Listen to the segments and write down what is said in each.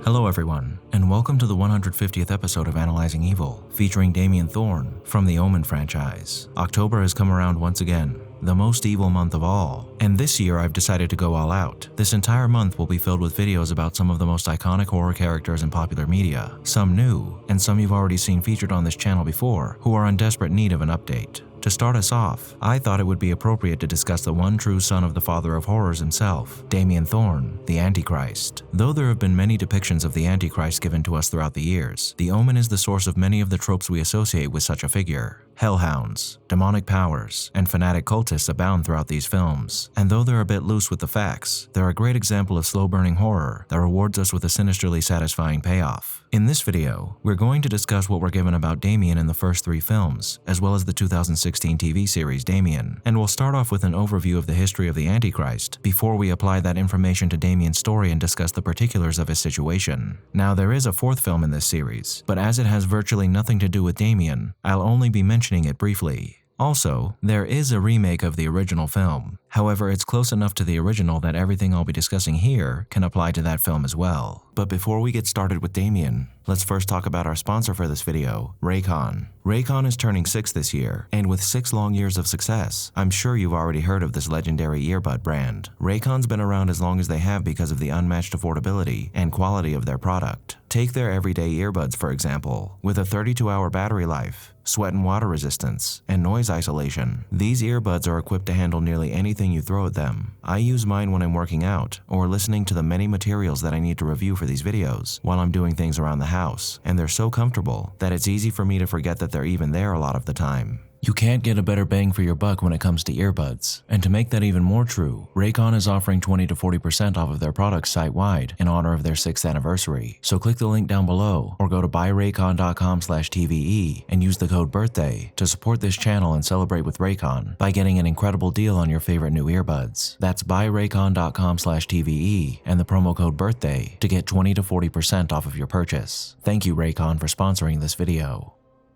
Hello everyone, and welcome to the 150th episode of Analyzing Evil, featuring Damien Thorn from the Omen franchise. October has come around once again, the most evil month of all, and this year I've decided to go all out. This entire month will be filled with videos about some of the most iconic horror characters in popular media, some new, and some you've already seen featured on this channel before, who are in desperate need of an update. To start us off, I thought it would be appropriate to discuss the one true son of the father of horrors himself, Damien Thorn, the Antichrist. Though there have been many depictions of the Antichrist given to us throughout the years, the Omen is the source of many of the tropes we associate with such a figure. Hellhounds, demonic powers, and fanatic cultists abound throughout these films, and though they're a bit loose with the facts, they're a great example of slow-burning horror that rewards us with a sinisterly satisfying payoff. In this video, we're going to discuss what we're given about Damien in the first three films, as well as the 2016 TV series Damian, and we'll start off with an overview of the history of the Antichrist before we apply that information to Damien's story and discuss the particulars of his situation. Now, there is a fourth film in this series, but as it has virtually nothing to do with Damien, I'll only be mentioning it briefly. Also, there is a remake of the original film. However, it's close enough to the original that everything I'll be discussing here can apply to that film as well. But before we get started with Damien, let's first talk about our sponsor for this video, Raycon. Raycon is turning 6 this year, and with 6 long years of success, I'm sure you've already heard of this legendary earbud brand. Raycon's been around as long as they have because of the unmatched affordability and quality of their product. Take their everyday earbuds, for example. With a 32-hour battery life, sweat and water resistance, and noise isolation, these earbuds are equipped to handle nearly anything you throw at them. I use mine when I'm working out or listening to the many materials that I need to review for these videos while I'm doing things around the house, and they're so comfortable that it's easy for me to forget that they're even there a lot of the time. You can't get a better bang for your buck when it comes to earbuds. And to make that even more true, Raycon is offering 20 to 40% off of their products site-wide in honor of their 6th anniversary. So click the link down below or go to buyraycon.com/TVE and use the code BIRTHDAY to support this channel and celebrate with Raycon by getting an incredible deal on your favorite new earbuds. That's buyraycon.com/TVE and the promo code BIRTHDAY to get 20 to 40% off of your purchase. Thank you, Raycon, for sponsoring this video.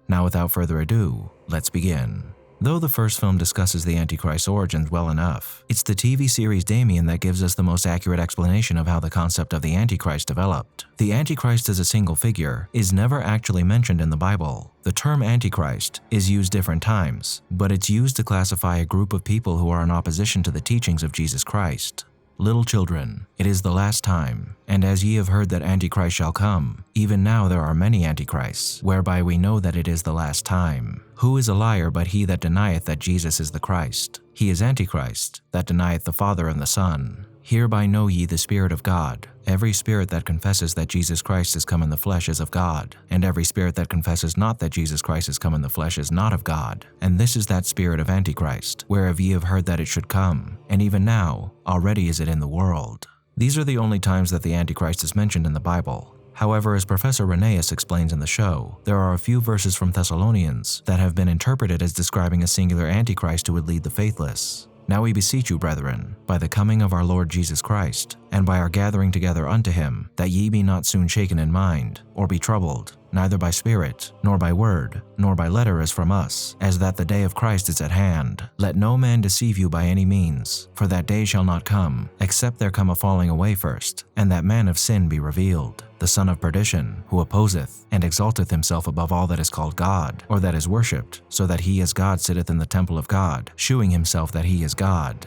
Now, without further ado, let's begin. Though the first film discusses the Antichrist's origins well enough, it's the TV series Damien that gives us the most accurate explanation of how the concept of the Antichrist developed. The Antichrist as a single figure is never actually mentioned in the Bible. The term Antichrist is used different times, but it's used to classify a group of people who are in opposition to the teachings of Jesus Christ. Little children, it is the last time, and as ye have heard that Antichrist shall come, even now there are many Antichrists, whereby we know that it is the last time. Who is a liar but he that denieth that Jesus is the Christ? He is Antichrist, that denieth the Father and the Son. Hereby know ye the Spirit of God. Every spirit that confesses that Jesus Christ is come in the flesh is of God, and every spirit that confesses not that Jesus Christ is come in the flesh is not of God. And this is that spirit of Antichrist, whereof ye have heard that it should come, and even now, already is it in the world. These are the only times that the Antichrist is mentioned in the Bible. However, as Professor Reneus explains in the show, there are a few verses from Thessalonians that have been interpreted as describing a singular Antichrist who would lead the faithless. Now we beseech you, brethren, by the coming of our Lord Jesus Christ, and by our gathering together unto him, that ye be not soon shaken in mind, or be troubled, neither by spirit, nor by word, nor by letter as from us, as that the day of Christ is at hand. Let no man deceive you by any means, for that day shall not come, except there come a falling away first, and that man of sin be revealed, the son of perdition, who opposeth and exalteth himself above all that is called God, or that is worshipped, so that he as God sitteth in the temple of God, shewing himself that he is God.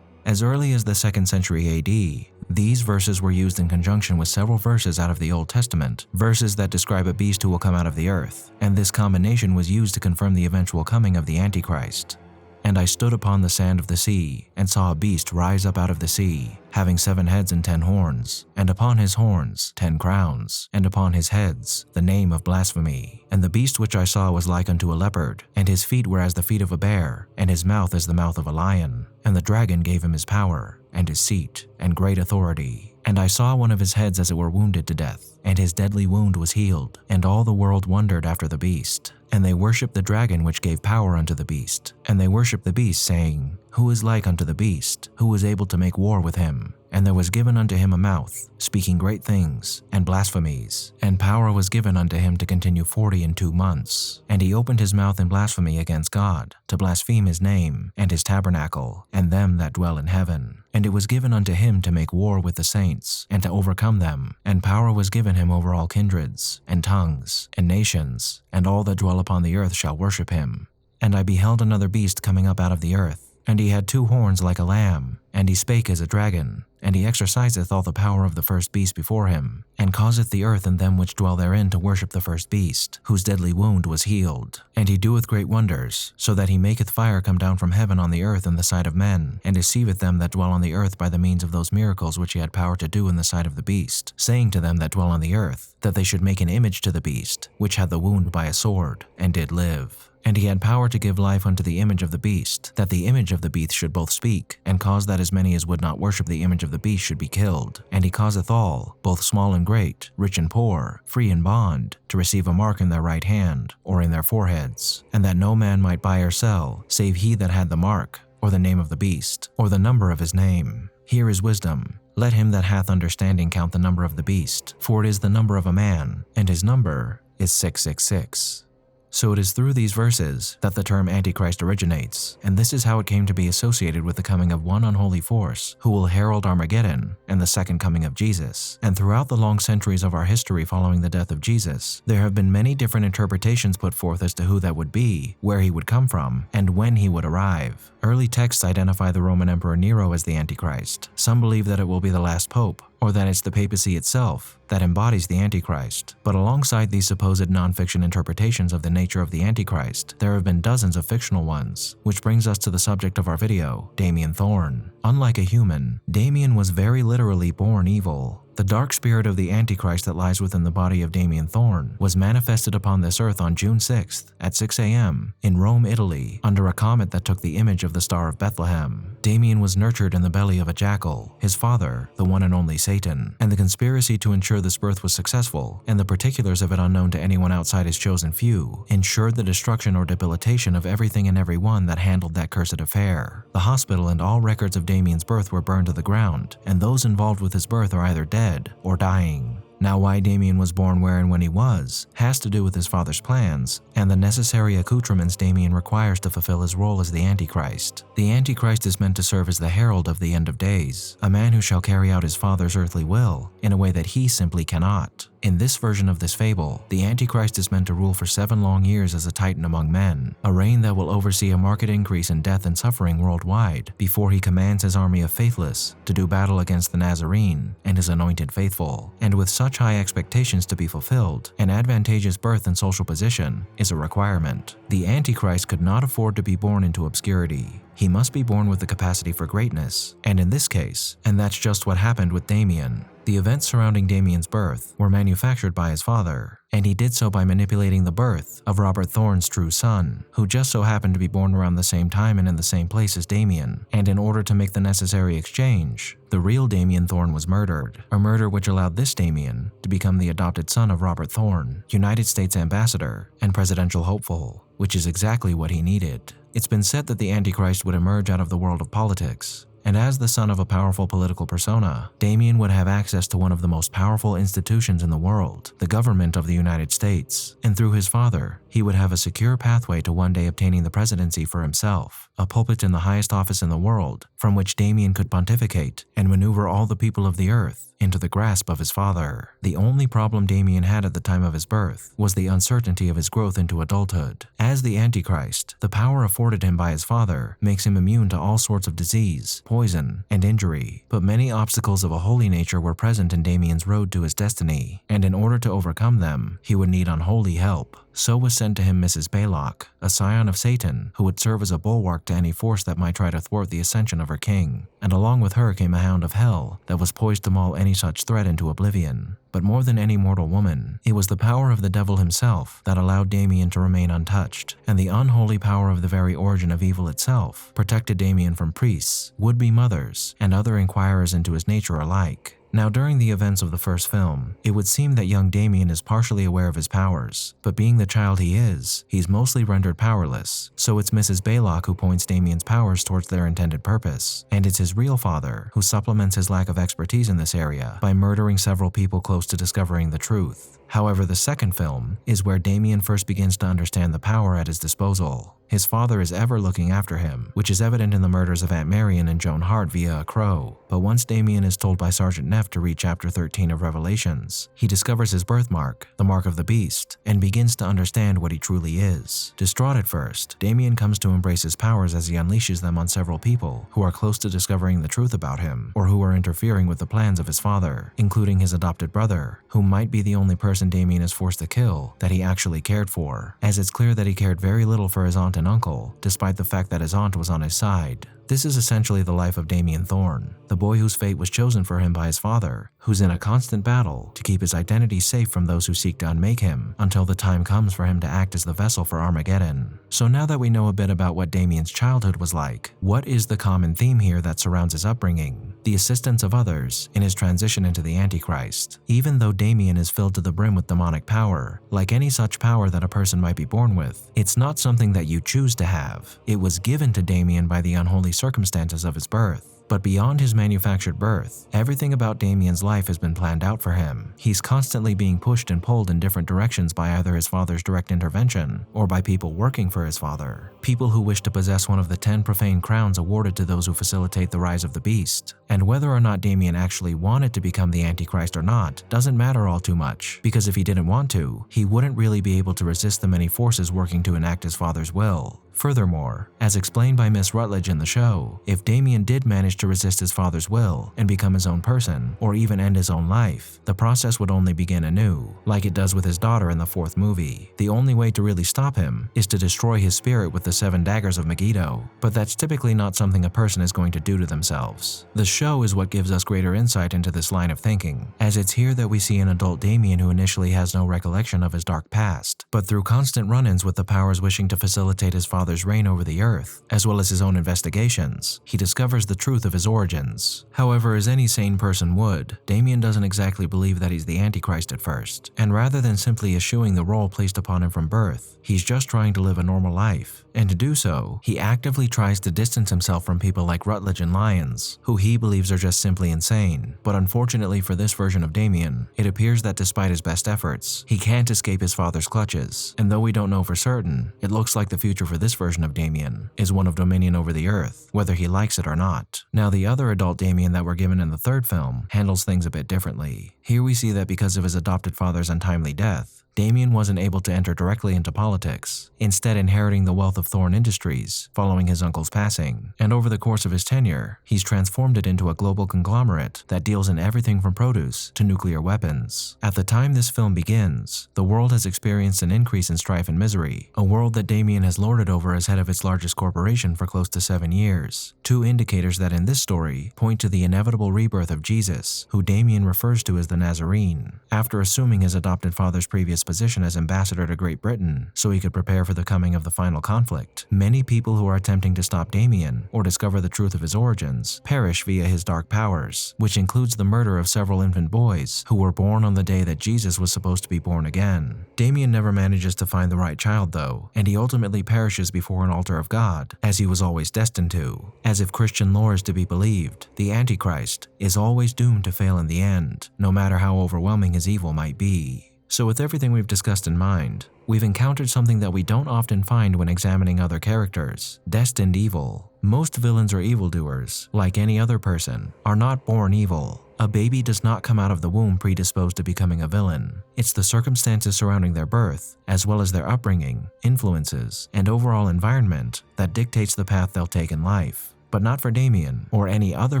As early as the 2nd century AD, these verses were used in conjunction with several verses out of the Old Testament, verses that describe a beast who will come out of the earth, and this combination was used to confirm the eventual coming of the Antichrist. And I stood upon the sand of the sea, and saw a beast rise up out of the sea, having 7 heads and 10 horns, and upon his horns 10 crowns, and upon his heads the name of blasphemy. And the beast which I saw was like unto a leopard, and his feet were as the feet of a bear, and his mouth as the mouth of a lion. And the dragon gave him his power, and his seat, and great authority. And I saw one of his heads as it were wounded to death, and his deadly wound was healed, and all the world wondered after the beast. And they worshipped the dragon which gave power unto the beast. And they worshipped the beast, saying, Who is like unto the beast? Who was able to make war with him? And there was given unto him a mouth, speaking great things, and blasphemies. And power was given unto him to continue 42 months. And he opened his mouth in blasphemy against God, to blaspheme his name, and his tabernacle, and them that dwell in heaven. and it was given unto him to make war with the saints, and to overcome them, and power was given him over all kindreds, and tongues, and nations, and all that dwell upon the earth shall worship him. And I beheld another beast coming up out of the earth, and he had 2 horns like a lamb, and he spake as a dragon, and he exerciseth all the power of the first beast before him, and causeth the earth and them which dwell therein to worship the first beast, whose deadly wound was healed. And he doeth great wonders, so that he maketh fire come down from heaven on the earth in the sight of men, and deceiveth them that dwell on the earth by the means of those miracles which he had power to do in the sight of the beast, saying to them that dwell on the earth, that they should make an image to the beast, which had the wound by a sword, and did live. And he had power to give life unto the image of the beast, that the image of the beast should both speak, and cause that as many as would not worship the image of the beast should be killed. And he causeth all, both small and great, rich and poor, free and bond, to receive a mark in their right hand, or in their foreheads, and that no man might buy or sell, save he that had the mark, or the name of the beast, or the number of his name. Here is wisdom. Let him that hath understanding count the number of the beast, for it is the number of a man, and his number is 666. So it is through these verses that the term Antichrist originates, and this is how it came to be associated with the coming of one unholy force who will herald Armageddon and the second coming of Jesus. And throughout the long centuries of our history following the death of Jesus, there have been many different interpretations put forth as to who that would be, where he would come from, and when he would arrive. Early texts identify the Roman Emperor Nero as the Antichrist. Some believe that it will be the last pope, or that it's the papacy itself that embodies the Antichrist. But alongside these supposed non-fiction interpretations of the nature of the Antichrist, there have been dozens of fictional ones, which brings us to the subject of our video, Damien Thorn. Unlike a human, Damien was very literally born evil. The dark spirit of the Antichrist that lies within the body of Damien Thorn was manifested upon this earth on June 6th at 6 a.m. in Rome, Italy, under a comet that took the image of the Star of Bethlehem. Damien was nurtured in the belly of a jackal, his father, the one and only Satan, and the conspiracy to ensure this birth was successful, and the particulars of it unknown to anyone outside his chosen few, ensured the destruction or debilitation of everything and everyone that handled that cursed affair. The hospital and all records of Damien's birth were burned to the ground, and those involved with his birth are either dead or dying. Now, why Damien was born where and when he was has to do with his father's plans and the necessary accoutrements Damien requires to fulfill his role as the Antichrist. The Antichrist is meant to serve as the herald of the end of days, a man who shall carry out his father's earthly will in a way that he simply cannot. In this version of this fable, the Antichrist is meant to rule for 7 long years as a titan among men, a reign that will oversee a marked increase in death and suffering worldwide before he commands his army of faithless to do battle against the Nazarene and his anointed faithful. And with such high expectations to be fulfilled, an advantageous birth and social position is a requirement. The Antichrist could not afford to be born into obscurity. He must be born with the capacity for greatness, and in this case, and that's just what happened with Damien. The events surrounding Damien's birth were manufactured by his father, and he did so by manipulating the birth of Robert Thorn's true son, who just so happened to be born around the same time and in the same place as Damien. And in order to make the necessary exchange, the real Damien Thorn was murdered, a murder which allowed this Damien to become the adopted son of Robert Thorn, United States ambassador and presidential hopeful, which is exactly what he needed. It's been said that the Antichrist would emerge out of the world of politics, and as the son of a powerful political persona, Damien would have access to one of the most powerful institutions in the world, the government of the United States, and through his father, he would have a secure pathway to one day obtaining the presidency for himself, a pulpit in the highest office in the world, from which Damien could pontificate and maneuver all the people of the earth into the grasp of his father. The only problem Damien had at the time of his birth was the uncertainty of his growth into adulthood. As the Antichrist, the power afforded him by his father makes him immune to all sorts of disease, poison, and injury, but many obstacles of a holy nature were present in Damien's road to his destiny, and in order to overcome them, he would need unholy help. So was sent to him Mrs. Balak, a scion of Satan, who would serve as a bulwark to any force that might try to thwart the ascension of her king. And along with her came a hound of hell that was poised to maul any such threat into oblivion. But more than any mortal woman, it was the power of the devil himself that allowed Damien to remain untouched, and the unholy power of the very origin of evil itself protected Damien from priests, would-be mothers, and other inquirers into his nature alike. Now, during the events of the first film, it would seem that young Damien is partially aware of his powers, but being the child he is, he's mostly rendered powerless, so it's Mrs. Balak who points Damien's powers towards their intended purpose, and it's his real father who supplements his lack of expertise in this area by murdering several people close to discovering the truth. However, the second film is where Damien first begins to understand the power at his disposal. his father is ever looking after him, which is evident in the murders of Aunt Marion and Joan Hart via a crow. But once Damian is told by Sergeant Neff to read chapter 13 of Revelations, he discovers his birthmark, the mark of the beast, and begins to understand what he truly is. Distraught at first, Damian comes to embrace his powers as he unleashes them on several people who are close to discovering the truth about him or who are interfering with the plans of his father, including his adopted brother, who might be the only person Damian is forced to kill that he actually cared for, as it's clear that he cared very little for his aunt and uncle, despite the fact that his aunt was on his side. This is essentially the life of Damien Thorn, the boy whose fate was chosen for him by his father, who's in a constant battle to keep his identity safe from those who seek to unmake him until the time comes for him to act as the vessel for Armageddon. So now that we know a bit about what Damien's childhood was like, what is the common theme here that surrounds his upbringing? The assistance of others in his transition into the Antichrist. Even though Damien is filled to the brim with demonic power, like any such power that a person might be born with, it's not something that you choose to have. It was given to Damien by the unholy circumstances of his birth. But beyond his manufactured birth, everything about Damien's life has been planned out for him. He's constantly being pushed and pulled in different directions by either his father's direct intervention or by people working for his father. People who wish to possess one of the 10 profane crowns awarded to those who facilitate the rise of the beast. And whether or not Damien actually wanted to become the Antichrist or not doesn't matter all too much, because if he didn't want to, he wouldn't really be able to resist the many forces working to enact his father's will. Furthermore, as explained by Miss Rutledge in the show, if Damien did manage to resist his father's will and become his own person, or even end his own life, the process would only begin anew, like it does with his daughter in the 4th movie. The only way to really stop him is to destroy his spirit with the 7 daggers of Megiddo, but that's typically not something a person is going to do to themselves. The show is what gives us greater insight into this line of thinking, as it's here that we see an adult Damien who initially has no recollection of his dark past, but through constant run-ins with the powers wishing to facilitate his father's reign over the earth, as well as his own investigations, he discovers the truth of his origins. However, as any sane person would, Damien doesn't exactly believe that he's the Antichrist at first, and rather than simply eschewing the role placed upon him from birth, he's just trying to live a normal life. And to do so, he actively tries to distance himself from people like Rutledge and Lyons, who he believes are just simply insane. But unfortunately for this version of Damien, it appears that despite his best efforts, he can't escape his father's clutches. And though we don't know for certain, it looks like the future for this version of Damien is one of dominion over the earth, whether he likes it or not. Now, the other adult Damien that we're given in the 3rd film handles things a bit differently. Here we see that because of his adopted father's untimely death, Damien wasn't able to enter directly into politics, instead inheriting the wealth of Thorn Industries following his uncle's passing. And over the course of his tenure, he's transformed it into a global conglomerate that deals in everything from produce to nuclear weapons. At the time this film begins, the world has experienced an increase in strife and misery, a world that Damien has lorded over as head of its largest corporation for close to 7 years. 2 indicators that in this story point to the inevitable rebirth of Jesus, who Damien refers to as the Nazarene. After assuming his adopted father's previous position as ambassador to Great Britain so he could prepare for the coming of the final conflict, many people who are attempting to stop Damien or discover the truth of his origins perish via his dark powers, which includes the murder of several infant boys who were born on the day that Jesus was supposed to be born again. Damien never manages to find the right child though, and he ultimately perishes before an altar of God, as he was always destined to. As if Christian lore is to be believed, the Antichrist is always doomed to fail in the end, no matter how overwhelming his evil might be. So with everything we've discussed in mind, we've encountered something that we don't often find when examining other characters: destined evil. Most villains or evildoers, like any other person, are not born evil. A baby does not come out of the womb predisposed to becoming a villain. It's the circumstances surrounding their birth, as well as their upbringing, influences, and overall environment that dictates the path they'll take in life. But not for Damien, or any other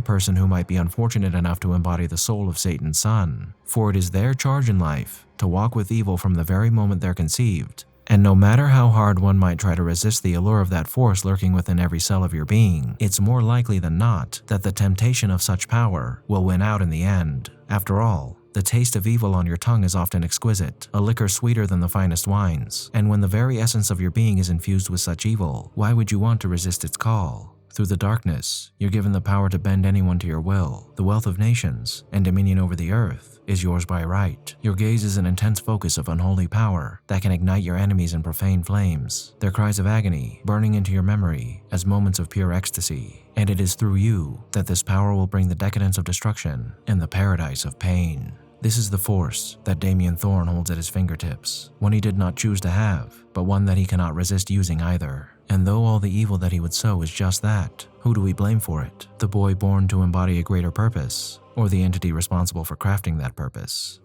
person who might be unfortunate enough to embody the soul of Satan's son. For it is their charge in life to walk with evil from the very moment they're conceived. And no matter how hard one might try to resist the allure of that force lurking within every cell of your being, it's more likely than not that the temptation of such power will win out in the end. After all, the taste of evil on your tongue is often exquisite, a liquor sweeter than the finest wines. And when the very essence of your being is infused with such evil, why would you want to resist its call? Through the darkness, you're given the power to bend anyone to your will. The wealth of nations and dominion over the earth is yours by right. Your gaze is an intense focus of unholy power that can ignite your enemies in profane flames, their cries of agony burning into your memory as moments of pure ecstasy. And it is through you that this power will bring the decadence of destruction and the paradise of pain. This is the force that Damien Thorn holds at his fingertips, one he did not choose to have, but one that he cannot resist using either. And though all the evil that he would sow is just that, who do we blame for it? The boy born to embody a greater purpose, or the entity responsible for crafting that purpose?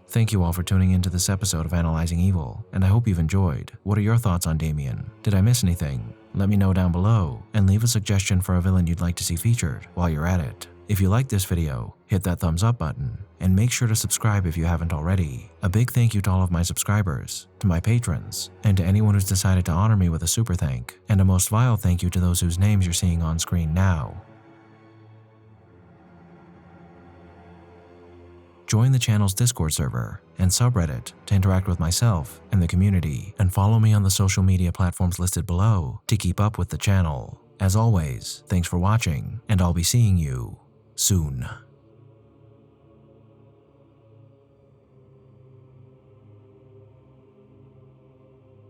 Thank you all for tuning into this episode of Analyzing Evil, and I hope you've enjoyed. What are your thoughts on Damien? Did I miss anything? Let me know down below, and leave a suggestion for a villain you'd like to see featured while you're at it. If you liked this video, hit that thumbs up button, and make sure to subscribe if you haven't already. A big thank you to all of my subscribers, to my patrons, and to anyone who's decided to honor me with a super thank, and a most vile thank you to those whose names you're seeing on screen now. Join the channel's Discord server and subreddit to interact with myself and the community, and follow me on the social media platforms listed below to keep up with the channel. As always, thanks for watching, and I'll be seeing you soon.